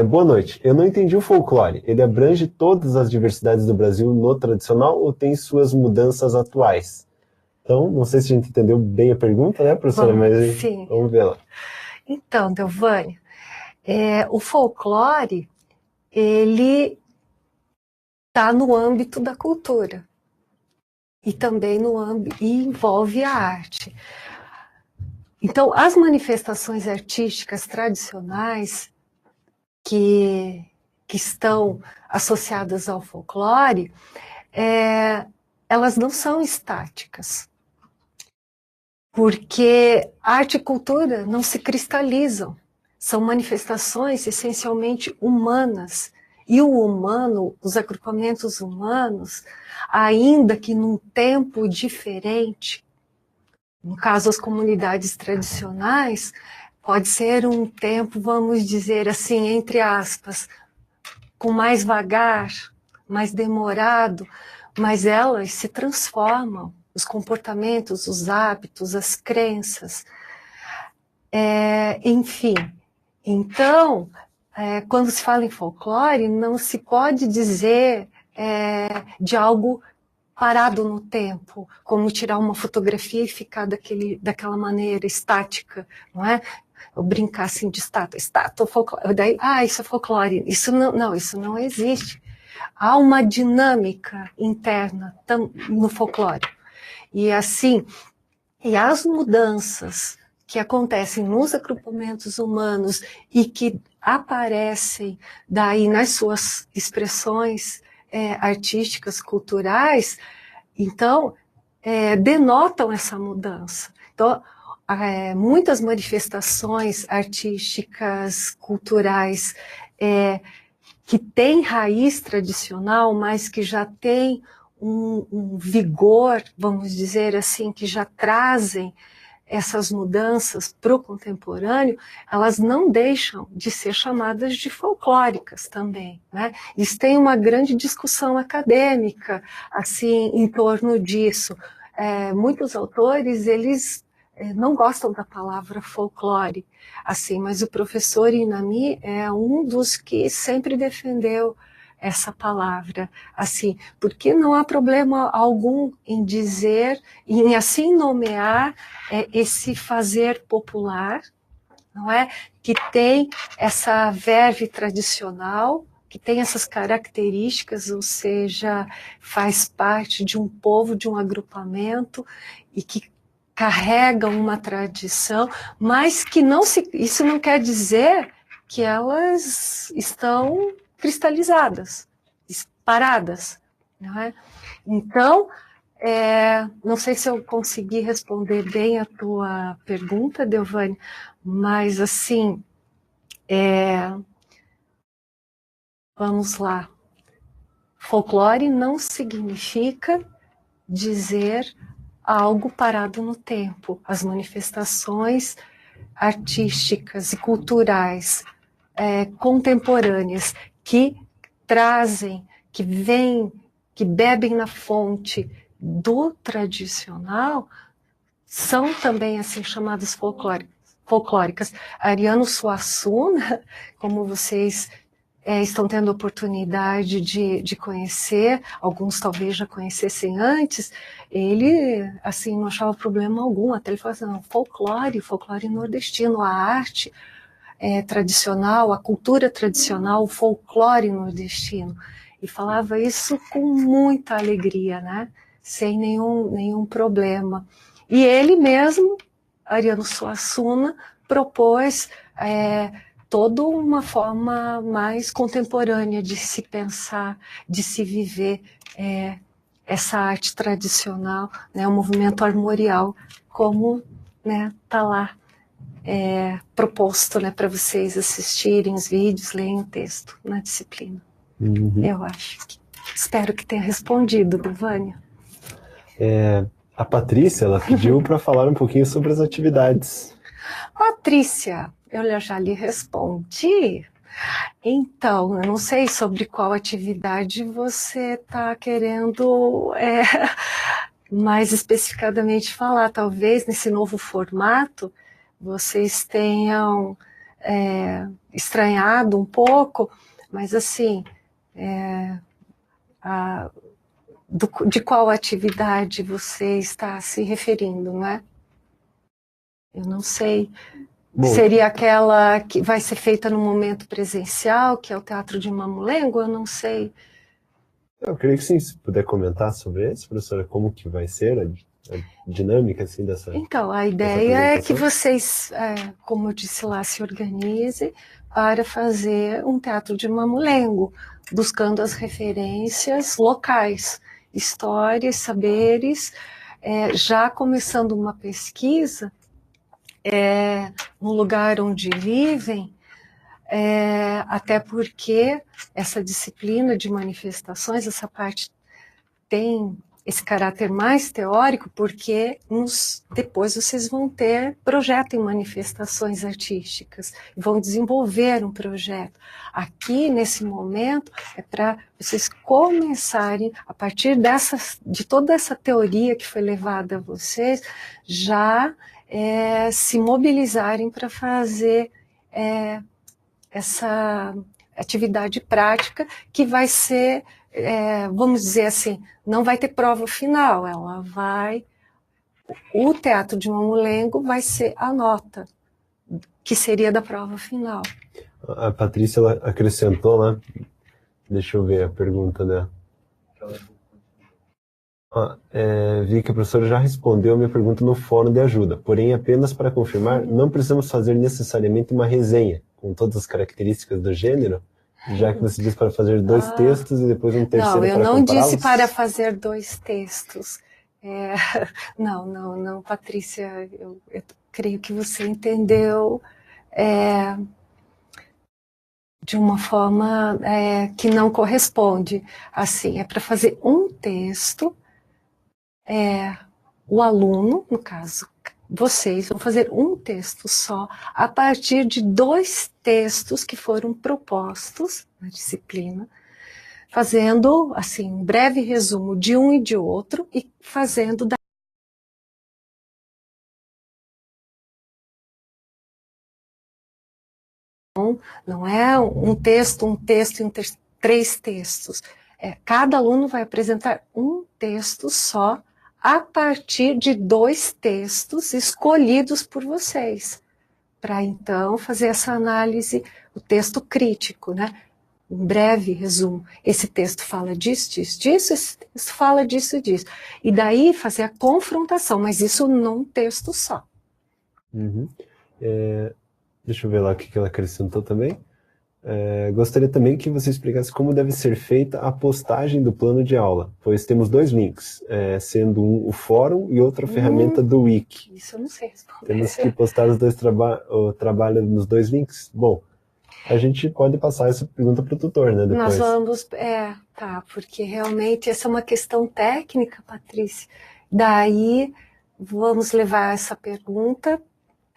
Boa noite. Eu não entendi o folclore. Ele abrange todas as diversidades do Brasil no tradicional ou tem suas mudanças atuais? Então, não sei se a gente entendeu bem a pergunta, né, professora? Mas sim. Vamos ver lá. Então, Delvânia, o folclore, ele está no âmbito da cultura e também e envolve a arte. Então, as manifestações artísticas tradicionais que estão associadas ao folclore, elas não são estáticas, porque arte e cultura não se cristalizam, são manifestações essencialmente humanas, e o humano, os agrupamentos humanos, ainda que num tempo diferente, no caso as comunidades tradicionais, pode ser um tempo, vamos dizer assim, entre aspas, com mais vagar, mais demorado, mas elas se transformam, os comportamentos, os hábitos, as crenças, enfim. Então, quando se fala em folclore, não se pode dizer de algo parado no tempo, como tirar uma fotografia e ficar daquela maneira estática, não é? Eu brincar assim de estátua, folclore, daí, isso é folclore, isso não existe. Há uma dinâmica interna no folclore. E assim, e as mudanças que acontecem nos agrupamentos humanos e que aparecem daí nas suas expressões artísticas, culturais, então, denotam essa mudança. Então, muitas manifestações artísticas, culturais, que têm raiz tradicional, mas que já têm um vigor, vamos dizer assim, que já trazem essas mudanças para o contemporâneo, elas não deixam de ser chamadas de folclóricas também, né? Isso tem uma grande discussão acadêmica, assim, em torno disso. Muitos autores, eles não gostam da palavra folclore, assim, mas o professor Inami é um dos que sempre defendeu essa palavra, assim, porque não há problema algum em dizer, em assim nomear esse fazer popular, não é? Que tem essa verve tradicional, que tem essas características, ou seja, faz parte de um povo, de um agrupamento, e que carrega uma tradição, mas que isso não quer dizer que elas estão cristalizadas, paradas, não é? Então, não sei se eu consegui responder bem a tua pergunta, Delvânia, mas assim, vamos lá. Folclore não significa dizer algo parado no tempo. As manifestações artísticas e culturais contemporâneas que trazem, que vêm, que bebem na fonte do tradicional, são também assim chamadas folclóricas. Ariano Suassuna, como vocês estão tendo oportunidade de conhecer, alguns talvez já conhecessem antes, ele assim não achava problema algum, até ele falava assim, não, folclore nordestino, a arte tradicional, a cultura tradicional, o folclore nordestino, e falava isso com muita alegria, né? Sem nenhum problema. E ele mesmo, Ariano Suassuna, propôs toda uma forma mais contemporânea de se pensar, de se viver essa arte tradicional, né, o movimento armorial, como está lá proposto, né, para vocês assistirem os vídeos, lerem o texto na disciplina. Eu acho. Espero que tenha respondido, Delvânia. A Patrícia, ela pediu para falar um pouquinho sobre as atividades. Patrícia, eu já lhe respondi. Então, eu não sei sobre qual atividade você está querendo mais especificadamente falar. Talvez nesse novo formato vocês tenham estranhado um pouco, mas assim, de qual atividade você está se referindo, não é? Eu não sei. Bom, seria aquela que vai ser feita no momento presencial, que é o Teatro de Mamulengo? Eu não sei. Eu creio que sim, se puder comentar sobre isso, professora, como que vai ser a dinâmica assim, dessa. Então, a ideia é que vocês, como eu disse lá, se organizem para fazer um Teatro de Mamulengo, buscando as referências locais, histórias, saberes, já começando uma pesquisa no lugar onde vivem, até porque essa disciplina de manifestações, essa parte tem esse caráter mais teórico, porque depois vocês vão ter projeto em manifestações artísticas, vão desenvolver um projeto. Aqui, nesse momento, é para vocês começarem, a partir de toda essa teoria que foi levada a vocês, já se mobilizarem para fazer essa atividade prática que vai ser, vamos dizer assim, não vai ter prova final, o Teatro de Mamulengo vai ser a nota, que seria da prova final. A Patrícia, ela acrescentou lá, deixa eu ver a pergunta dela. Vi que a professora já respondeu a minha pergunta no fórum de ajuda, porém, apenas para confirmar, não precisamos fazer necessariamente uma resenha com todas as características do gênero, já que você disse para fazer 2 textos e depois um terceiro para compará-los? Não, eu não disse para fazer 2 textos. Não, Patrícia, eu creio que você entendeu de uma forma que não corresponde. Assim, é para fazer um texto, o aluno, no caso, vocês vão fazer um texto só, a partir de 2 textos que foram propostos na disciplina, fazendo, assim, um breve resumo de um e de outro, e fazendo não é um texto e 3 textos. Cada aluno vai apresentar um texto só, a partir de 2 textos escolhidos por vocês, para então fazer essa análise, o texto crítico, né? Um breve resumo. Esse texto fala disso, esse texto fala disso e disso. E daí fazer a confrontação, mas isso num texto só. Uhum. Deixa eu ver lá o que ela acrescentou também. Gostaria também que você explicasse como deve ser feita a postagem do plano de aula, pois temos 2 links, sendo um o fórum e outra ferramenta do Wiki. Isso eu não sei responder. Temos que postar os 2 o trabalho nos 2 links? Bom, a gente pode passar essa pergunta para o tutor, né, depois. Nós vamos, porque realmente essa é uma questão técnica, Patrícia. Daí, vamos levar essa pergunta,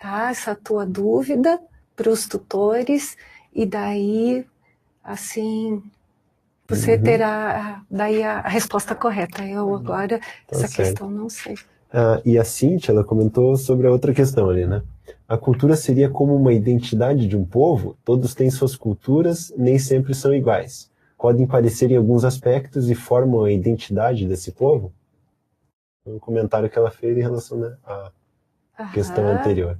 tá, essa tua dúvida para os tutores, e daí, assim, você terá daí a resposta correta. Eu agora, essa questão não sei. E a Cíntia, ela comentou sobre a outra questão ali, né? A cultura seria como uma identidade de um povo? Todos têm suas culturas, nem sempre são iguais. Podem parecer em alguns aspectos e formam a identidade desse povo? Um comentário que ela fez em relação, né, à questão anterior.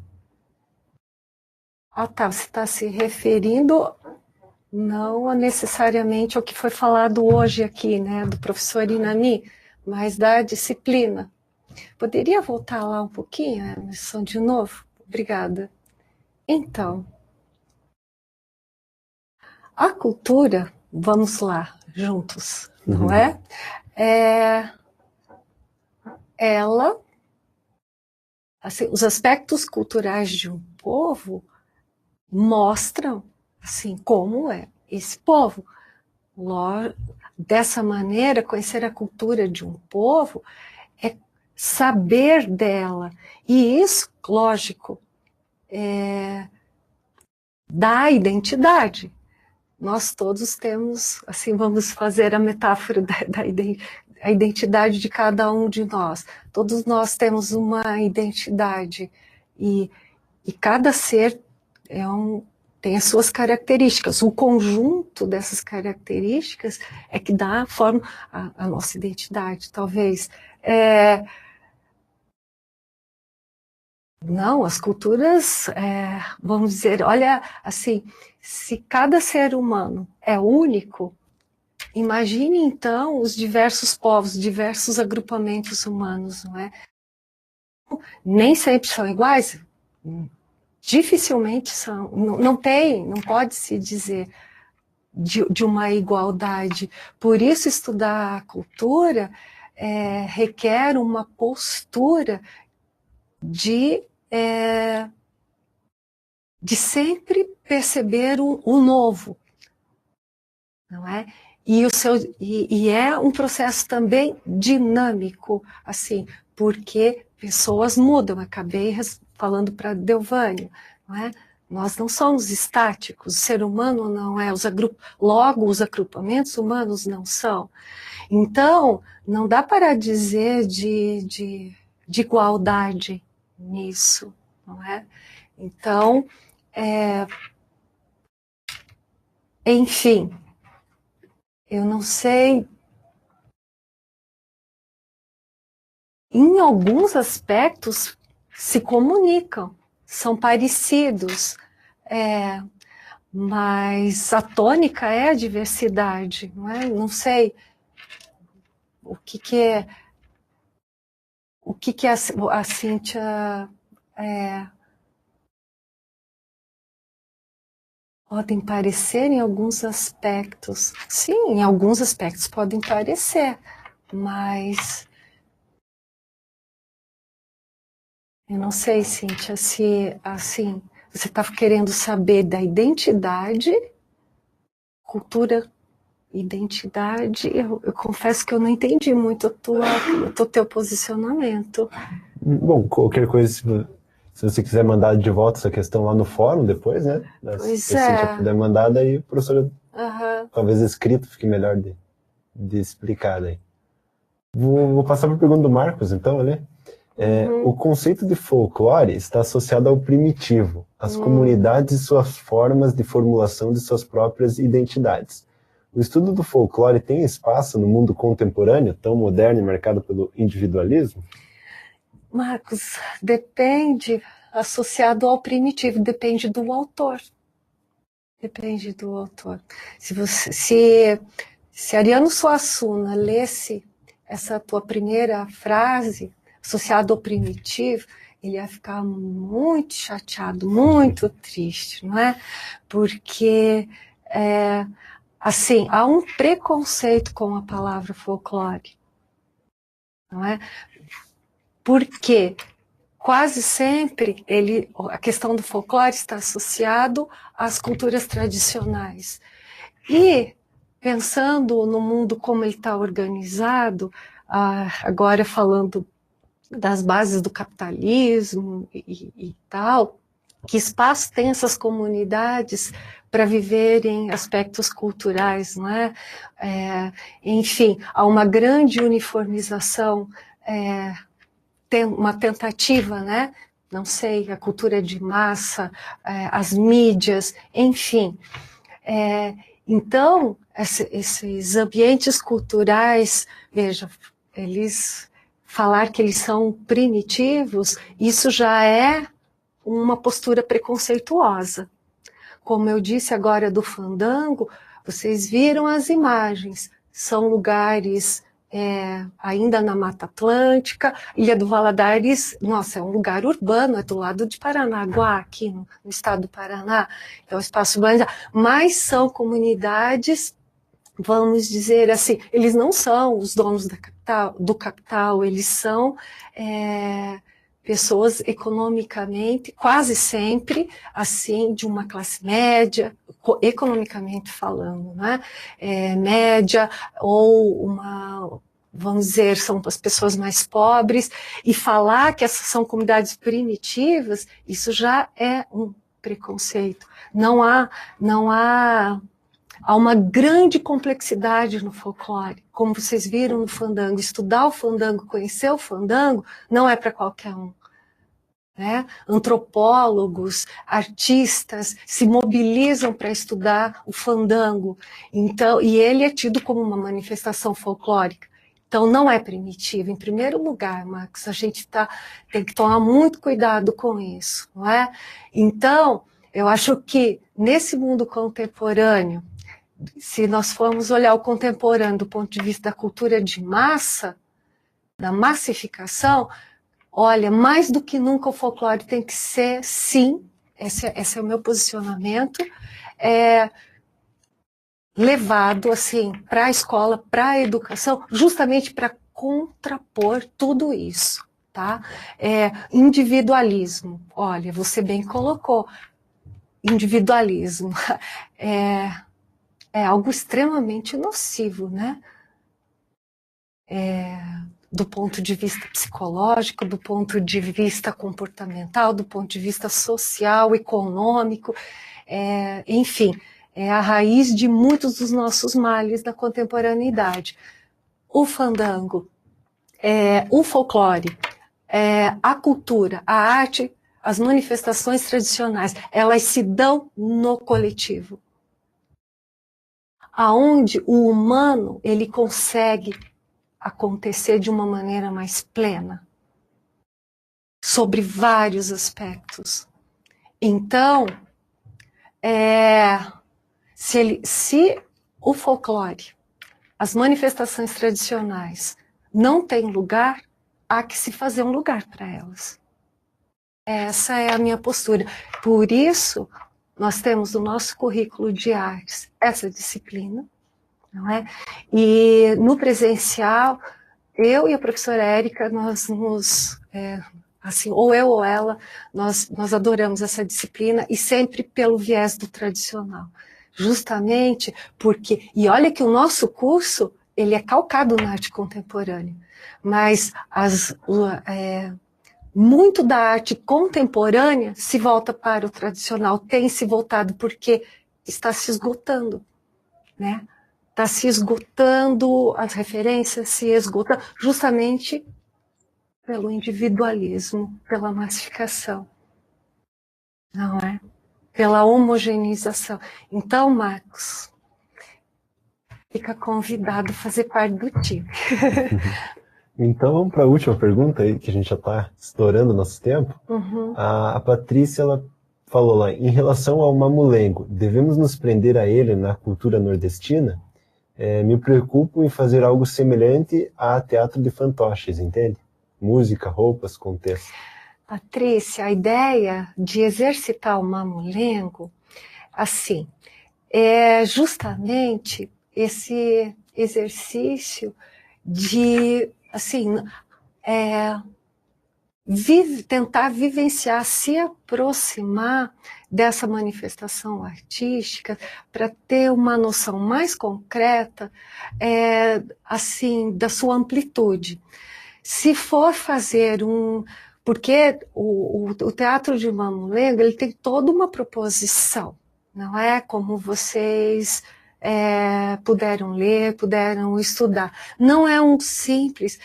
Tá, você está se referindo não necessariamente ao que foi falado hoje aqui, né, do professor Inami, mas da disciplina. Poderia voltar lá um pouquinho, Emerson, de novo? Obrigada. Então, a cultura, vamos lá, juntos, não é? Ela, assim, os aspectos culturais de um povo mostram, assim, como é esse povo. Dessa maneira, conhecer a cultura de um povo é saber dela. E isso, lógico, dá identidade. Nós todos temos, assim, vamos fazer a metáfora da identidade de cada um de nós. Todos nós temos uma identidade. E cada ser tem as suas características. O conjunto dessas características é que dá forma à nossa identidade, talvez. Não, as culturas, vamos dizer, olha, assim, se cada ser humano é único, imagine então os diversos povos, diversos agrupamentos humanos, não é? Nem sempre são iguais, dificilmente são, não pode se dizer de uma igualdade. Por isso estudar a cultura requer uma postura de sempre perceber o novo, não é? E é um processo também dinâmico, assim, porque pessoas mudam. Acabei falando para Delvânio, não é? Nós não somos estáticos, o ser humano não é, logo os agrupamentos humanos não são. Então, não dá para dizer de igualdade nisso, não é? Então, enfim, eu não sei. Em alguns aspectos se comunicam, são parecidos, mas a tônica é a diversidade, não é? Não sei o que a Cíntia podem parecer em alguns aspectos. Sim, em alguns aspectos podem parecer, mas eu não sei, Cíntia, se assim você está querendo saber da identidade, cultura, identidade. Eu confesso que eu não entendi muito o teu posicionamento. Bom, qualquer coisa, se você quiser mandar de volta essa questão lá no fórum depois, né? Se você puder mandar, daí, professora, talvez escrito fique melhor de explicar daí. Vou passar para a pergunta do Marcos, então, né? O conceito de folclore está associado ao primitivo, às comunidades e suas formas de formulação de suas próprias identidades. O estudo do folclore tem espaço no mundo contemporâneo, tão moderno e marcado pelo individualismo? Marcos, depende, associado ao primitivo, depende do autor. Depende do autor. Se Ariano Suassuna lesse essa tua primeira frase, associado ao primitivo, ele ia ficar muito chateado, muito triste, não é? Porque, assim, há um preconceito com a palavra folclore, não é? Porque quase sempre a questão do folclore está associado às culturas tradicionais. E, pensando no mundo como ele está organizado, agora falando das bases do capitalismo e tal, que espaço tem essas comunidades para viverem aspectos culturais, não é? Enfim, há uma grande uniformização, tem uma tentativa, né? Não sei, a cultura de massa, as mídias, enfim. Então, esses ambientes culturais, veja, falar que eles são primitivos, isso já é uma postura preconceituosa. Como eu disse agora do fandango, vocês viram as imagens, são lugares ainda na Mata Atlântica. Ilha do Valadares, nossa, é um lugar urbano, é do lado de Paranaguá, aqui no estado do Paraná, é um espaço urbano, mas são comunidades, vamos dizer assim, eles não são os donos do capital, eles são pessoas economicamente, quase sempre, assim, de uma classe média, economicamente falando, né? Média, ou vamos dizer, são as pessoas mais pobres, e falar que essas são comunidades primitivas, isso já é um preconceito. Há uma grande complexidade no folclore, como vocês viram no fandango. Estudar o fandango, conhecer o fandango, não é para qualquer um. né? Antropólogos, artistas se mobilizam para estudar o fandango. Então, e ele é tido como uma manifestação folclórica. Então, não é primitivo. Em primeiro lugar, Max, a gente tem que tomar muito cuidado com isso, não é? Então, eu acho que nesse mundo contemporâneo, se nós formos olhar o contemporâneo do ponto de vista da cultura de massa, da massificação, olha, mais do que nunca o folclore tem que ser, sim, esse é o meu posicionamento, levado assim para a escola, para a educação, justamente para contrapor tudo isso, tá? Individualismo, olha, você bem colocou, individualismo é algo extremamente nocivo, né? Do ponto de vista psicológico, do ponto de vista comportamental, do ponto de vista social, econômico, enfim, é a raiz de muitos dos nossos males da contemporaneidade. O fandango, o folclore, a cultura, a arte, as manifestações tradicionais, elas se dão no coletivo, aonde o humano ele consegue acontecer de uma maneira mais plena, sobre vários aspectos. Então, se o folclore, as manifestações tradicionais não têm lugar, há que se fazer um lugar para elas. Essa é a minha postura. Por isso, nós temos no nosso currículo de artes essa disciplina, não é? E no presencial, eu e a professora Érica, nós assim, ou eu ou ela, nós adoramos essa disciplina e sempre pelo viés do tradicional. Justamente porque, e olha que o nosso curso, ele é calcado na arte contemporânea, mas muito da arte contemporânea se volta para o tradicional, tem se voltado porque está se esgotando, né? Está se esgotando, as referências se esgotam justamente pelo individualismo, pela massificação, não é? Pela homogeneização. Então, Marcos, fica convidado a fazer parte do time. Então, vamos para a última pergunta aí, que a gente já está estourando o nosso tempo. Uhum. A Patrícia, ela falou lá, em relação ao mamulengo, devemos nos prender a ele na cultura nordestina? Me preocupo em fazer algo semelhante a teatro de fantoches, entende? Música, roupas, contexto. Patrícia, a ideia de exercitar o mamulengo, assim, é justamente esse exercício de, assim, tentar vivenciar, se aproximar dessa manifestação artística para ter uma noção mais concreta, assim, da sua amplitude. Se for fazer porque o teatro de mamulengo, ele tem toda uma proposição, não é? Como vocês puderam ler, puderam estudar. Não é um simples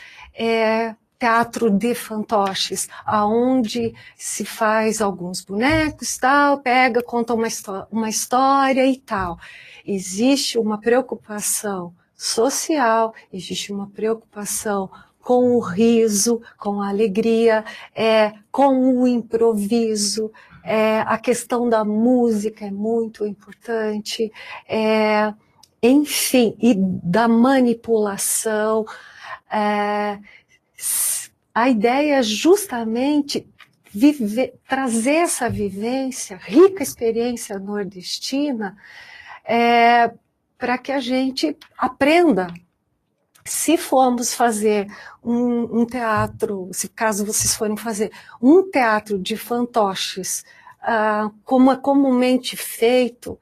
teatro de fantoches, aonde se faz alguns bonecos, tal, conta uma história e tal. Existe uma preocupação social, existe uma preocupação com o riso, com a alegria, com o improviso, a questão da música é muito importante, enfim, e da manipulação. A ideia é justamente trazer essa vivência, rica experiência nordestina, para que a gente aprenda. Se formos fazer um teatro, se caso vocês forem fazer um teatro de fantoches, como é comumente feito,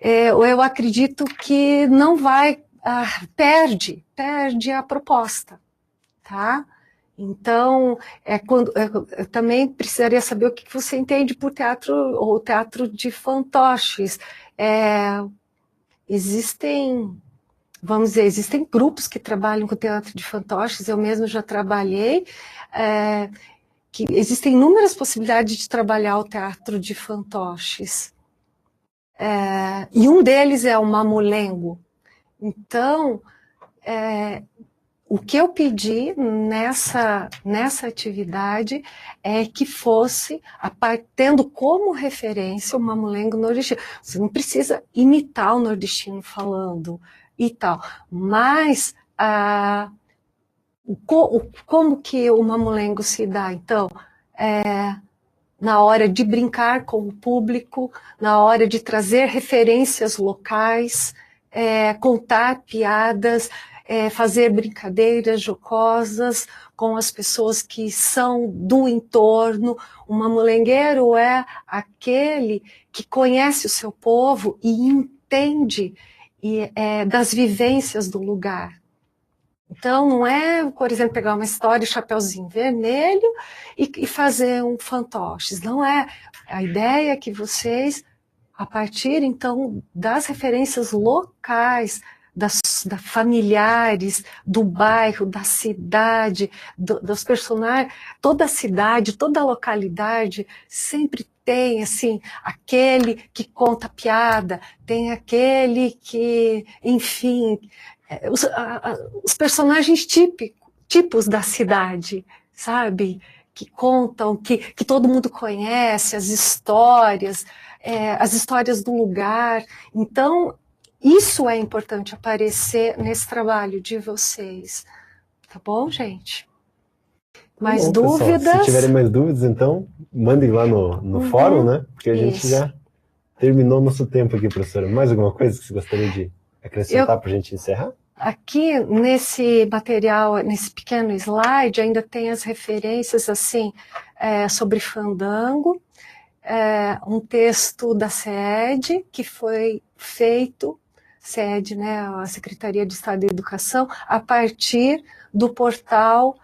eu acredito que não vai, perde a proposta, tá? Então, eu também precisaria saber o que você entende por teatro, ou teatro de fantoches. Vamos dizer, existem grupos que trabalham com teatro de fantoches, eu mesmo já trabalhei, que existem inúmeras possibilidades de trabalhar o teatro de fantoches. E um deles é o mamulengo. Então, o que eu pedi nessa atividade é que fosse, tendo como referência o mamulengo nordestino. Você não precisa imitar o nordestino falando e tal, mas como que o mamulengo se dá? Então, na hora de brincar com o público, na hora de trazer referências locais, contar piadas, fazer brincadeiras jocosas com as pessoas que são do entorno. O mamulengueiro é aquele que conhece o seu povo e entende das vivências do lugar. Então, não é, por exemplo, pegar uma história, Chapeuzinho Vermelho e fazer um fantoches. Não é. A ideia é que vocês, a partir, então, das referências locais, familiares, do bairro, da cidade, dos personagens, toda a cidade, toda a localidade sempre tem, assim, aquele que conta piada, tem aquele que, enfim, os personagens tipos da cidade, sabe? Que contam, que todo mundo conhece, as histórias do lugar. Então, isso é importante aparecer nesse trabalho de vocês. Tá bom, gente? Mais dúvidas? Pessoal, se tiverem mais dúvidas, então, mandem lá no fórum, né? Porque a gente já terminou nosso tempo aqui, professora. Mais alguma coisa que você gostaria de acrescentar para a gente encerrar? Aqui, nesse material, nesse pequeno slide, ainda tem as referências, assim, sobre fandango, um texto da SED, que foi feito, SED, né, a Secretaria de Estado da Educação, a partir do portal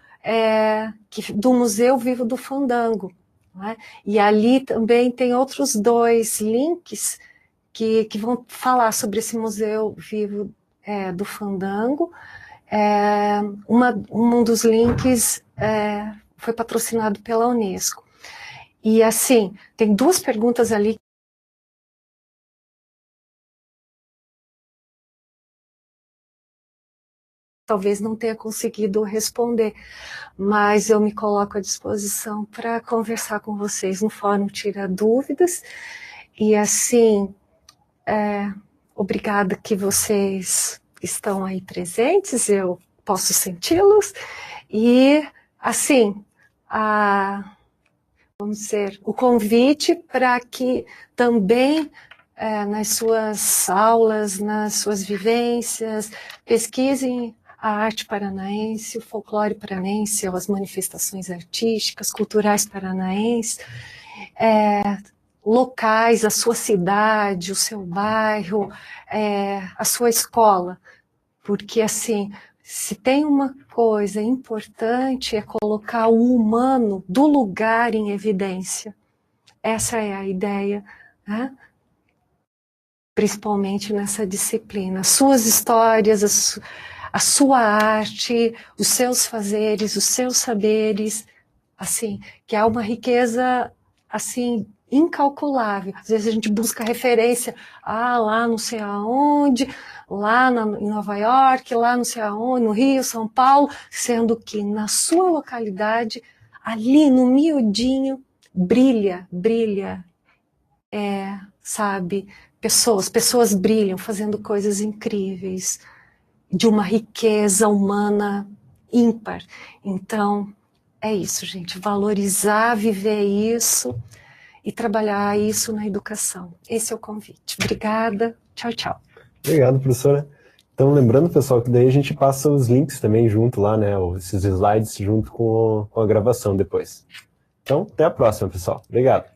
do Museu Vivo do Fandango. Né? E ali também tem outros 2 links que vão falar sobre esse Museu Vivo do Fandango. Um dos links foi patrocinado pela Unesco. E assim, tem 2 perguntas ali. Talvez não tenha conseguido responder, mas eu me coloco à disposição para conversar com vocês no fórum Tira Dúvidas. E assim, obrigada que vocês estão aí presentes, eu posso senti-los. E assim, vamos dizer, o convite para que também nas suas aulas, nas suas vivências, pesquisem a arte paranaense, o folclore paranaense, as manifestações artísticas, culturais paranaenses, locais, a sua cidade, o seu bairro, a sua escola. Porque, assim, se tem uma coisa importante é colocar o humano do lugar em evidência. Essa é a ideia, né? Principalmente nessa disciplina. As suas histórias, a sua arte, os seus fazeres, os seus saberes, assim, que há uma riqueza, assim, incalculável. Às vezes a gente busca referência, lá não sei aonde, lá em Nova York, lá não sei aonde, no Rio, São Paulo, sendo que na sua localidade, ali no miudinho, brilha, sabe, pessoas brilham fazendo coisas incríveis, de uma riqueza humana ímpar. Então, é isso, gente, valorizar, viver isso e trabalhar isso na educação. Esse é o convite. Obrigada, tchau, tchau. Obrigado, professora. Então, lembrando, pessoal, que daí a gente passa os links também junto lá, né, esses slides junto com a gravação depois. Então, até a próxima, pessoal. Obrigado.